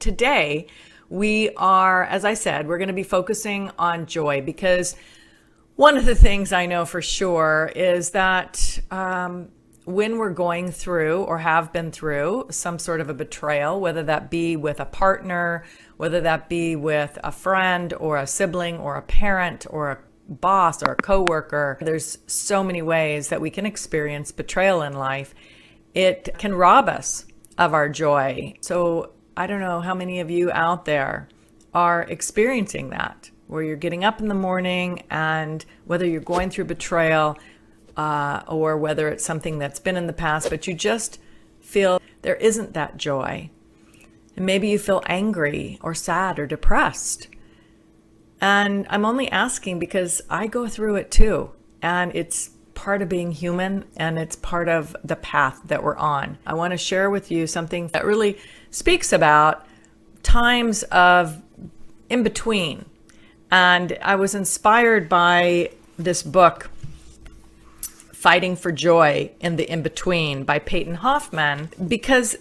today we are, as I said, we're going to be focusing on joy, because one of the things I know for sure is that when we're going through or have been through some sort of a betrayal, whether that be with a partner, whether that be with a friend or a sibling or a parent or a boss or a coworker, there's so many ways that we can experience betrayal in life. It can rob us of our joy. So I don't know how many of you out there are experiencing that, where you're getting up in the morning and whether you're going through betrayal or whether it's something that's been in the past, but you just feel there isn't that joy. And maybe you feel angry or sad or depressed. And I'm only asking because I go through it too. And it's part of being human, and it's part of the path that we're on. I want to share with you something that really speaks about times of in between. And I was inspired by this book, Fighting for Joy in the In-Between by Peyton Hoffman, because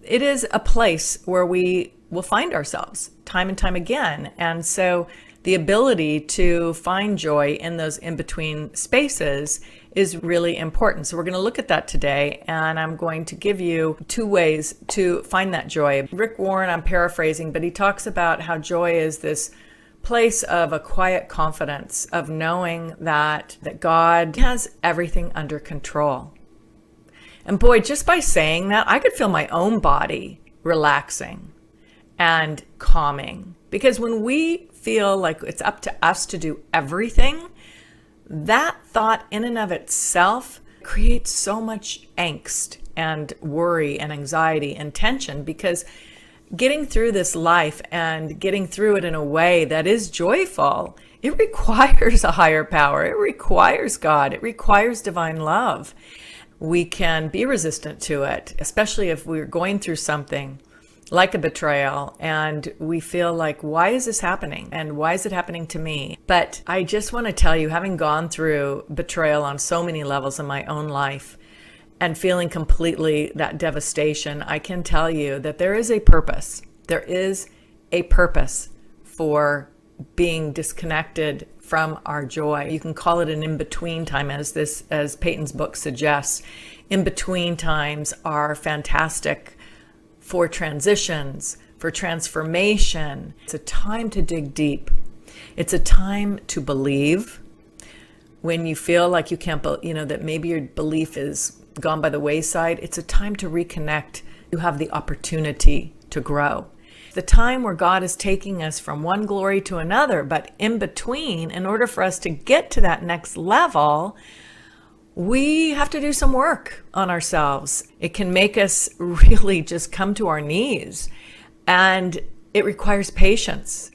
it is a place where we will find ourselves time and time again. And so the ability to find joy in those in-between spaces is really important. So we're going to look at that today, and I'm going to give you 2 ways to find that joy. Rick Warren, I'm paraphrasing, but he talks about how joy is this place of a quiet confidence of knowing that God has everything under control. And boy, just by saying that, I could feel my own body relaxing and calming. Because when we feel like it's up to us to do everything, that thought in and of itself creates so much angst and worry and anxiety and tension, because getting through this life and getting through it in a way that is joyful, it requires a higher power. It requires God. It requires divine love. We can be resistant to it, especially if we're going through something like a betrayal and we feel like, why is this happening? And why is it happening to me? But I just want to tell you, having gone through betrayal on so many levels in my own life, and feeling completely that devastation, I can tell you that there is a purpose. There is a purpose for being disconnected from our joy. You can call it an in-between time, as Peyton's book suggests. In-between times are fantastic for transitions, for transformation. It's a time to dig deep. It's a time to believe when you feel like you can't, that maybe your belief is gone by the wayside. It's a time to reconnect. You have the opportunity to grow. The time where God is taking us from one glory to another, but in between, in order for us to get to that next level, we have to do some work on ourselves. It can make us really just come to our knees, and it requires patience.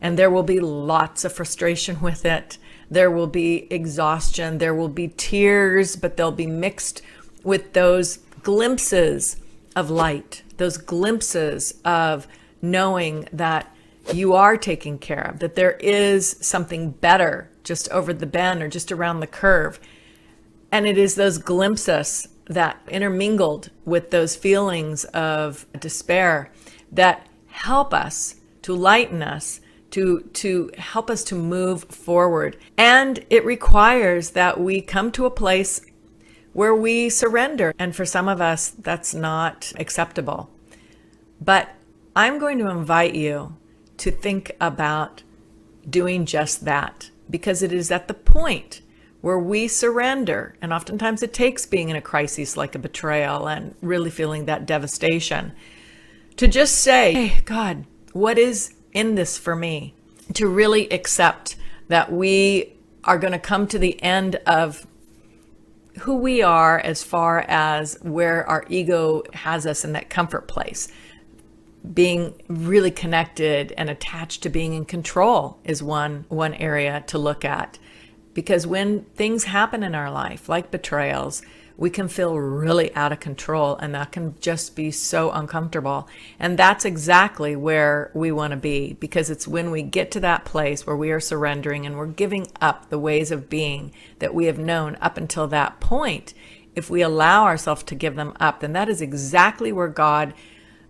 And there will be lots of frustration with it. There will be exhaustion. There will be tears, but they'll be mixed with those glimpses of light, those glimpses of knowing that you are taken care of, that there is something better just over the bend or just around the curve. And it is those glimpses that intermingled with those feelings of despair that help us, to lighten us, to help us to move forward. And it requires that we come to a place where we surrender. And for some of us, that's not acceptable. But I'm going to invite you to think about doing just that, because it is at the point where we surrender, and oftentimes it takes being in a crisis like a betrayal and really feeling that devastation, to just say, hey, God, what is in this for me? To really accept that we are going to come to the end of who we are as far as where our ego has us in that comfort place. Being really connected and attached to being in control is one area to look at. Because when things happen in our life, like betrayals, we can feel really out of control, and that can just be so uncomfortable. And that's exactly where we want to be, because it's when we get to that place where we are surrendering and we're giving up the ways of being that we have known up until that point. If we allow ourselves to give them up, then that is exactly where God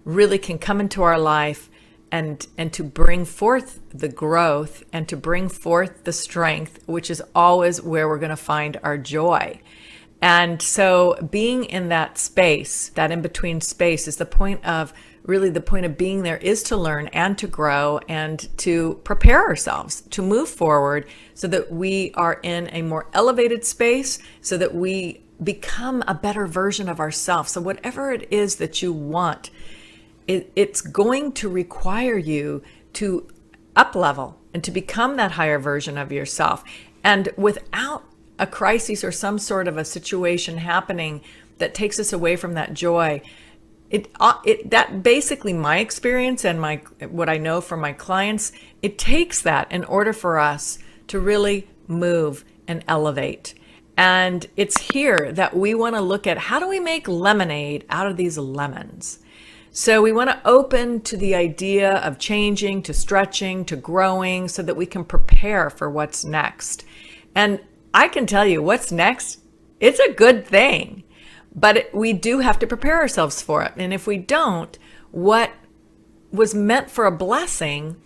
really can come into our life and to bring forth the growth and to bring forth the strength, which is always where we're going to find our joy. And so being in that space, that in-between space, is the point of being there is to learn and to grow and to prepare ourselves to move forward so that we are in a more elevated space, so that we become a better version of ourselves. So whatever it is that you want, it's going to require you to up level and to become that higher version of yourself. And without a crisis or some sort of a situation happening that takes us away from that joy, that basically my experience and what I know from my clients, it takes that in order for us to really move and elevate. And it's here that we want to look at, how do we make lemonade out of these lemons? So we want to open to the idea of changing, to stretching, to growing, so that we can prepare for what's next. And I can tell you what's next, it's a good thing, but we do have to prepare ourselves for it. And if we don't, what was meant for a blessing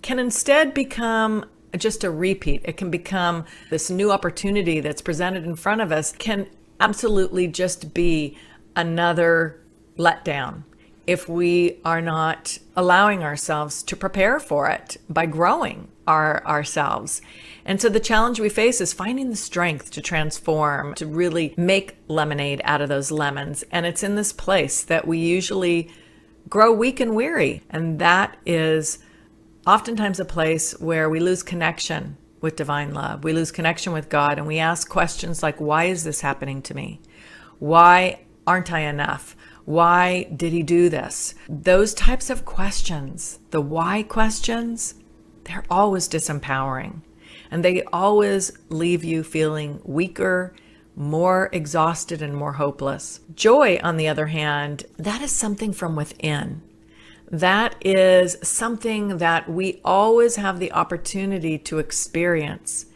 can instead become just a repeat. It can become this new opportunity that's presented in front of us, can absolutely just be another letdown if we are not allowing ourselves to prepare for it by growing ourselves. And so the challenge we face is finding the strength to transform, to really make lemonade out of those lemons. And it's in this place that we usually grow weak and weary. And that is oftentimes a place where we lose connection with divine love. We lose connection with God, and we ask questions like, why is this happening to me? Why aren't I enough? Why did he do this? Those types of questions, the why questions, they're always disempowering. And they always leave you feeling weaker, more exhausted, and more hopeless. Joy, on the other hand, that is something from within. That is something that we always have the opportunity to experience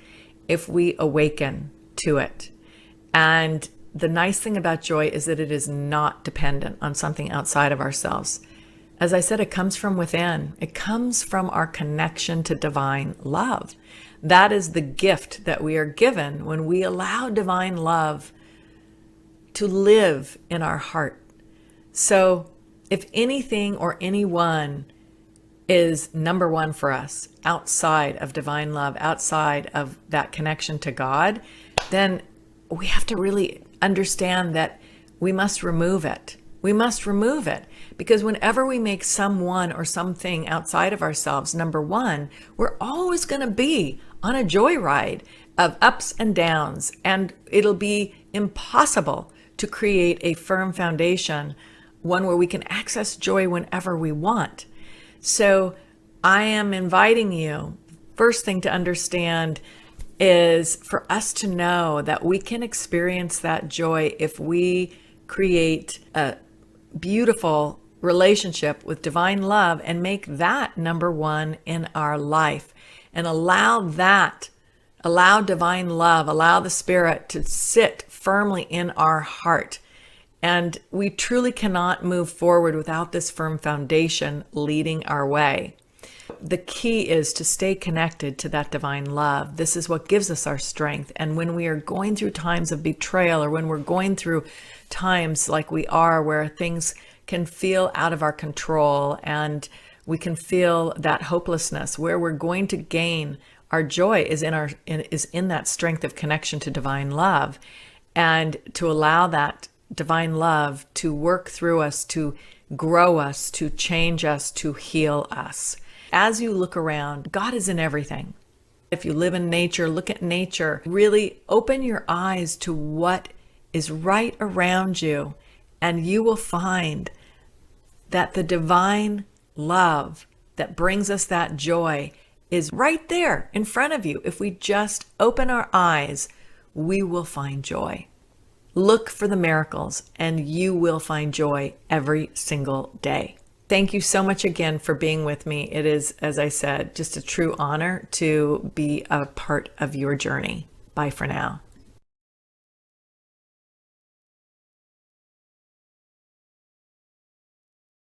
if we awaken to it. And the nice thing about joy is that it is not dependent on something outside of ourselves. As I said, it comes from within. It comes from our connection to divine love. That is the gift that we are given when we allow divine love to live in our heart. So if anything or anyone is number one for us outside of divine love, outside of that connection to God, then we have to really understand that we must remove it. We must remove it, because whenever we make someone or something outside of ourselves number one, we're always going to be on a joyride of ups and downs, and it'll be impossible to create a firm foundation, one where we can access joy whenever we want. So I am inviting you, first thing to understand is for us to know that we can experience that joy if we create a beautiful relationship with divine love and make that number one in our life, and allow divine love, allow the Spirit to sit firmly in our heart. And we truly cannot move forward without this firm foundation leading our way. The key is to stay connected to that divine love. This is what gives us our strength. And when we are going through times of betrayal, or when we're going through times like we are, where things can feel out of our control and we can feel that hopelessness, where we're going to gain our joy is in that strength of connection to divine love, and to allow that divine love to work through us, to grow us, to change us, to heal us. As you look around, God is in everything. If you live in nature, look at nature. Really open your eyes to what is right around you, and you will find that the divine love that brings us that joy is right there in front of you. If we just open our eyes, we will find joy. Look for the miracles, and you will find joy every single day. Thank you so much again for being with me. It is, as I said, just a true honor to be a part of your journey. Bye for now.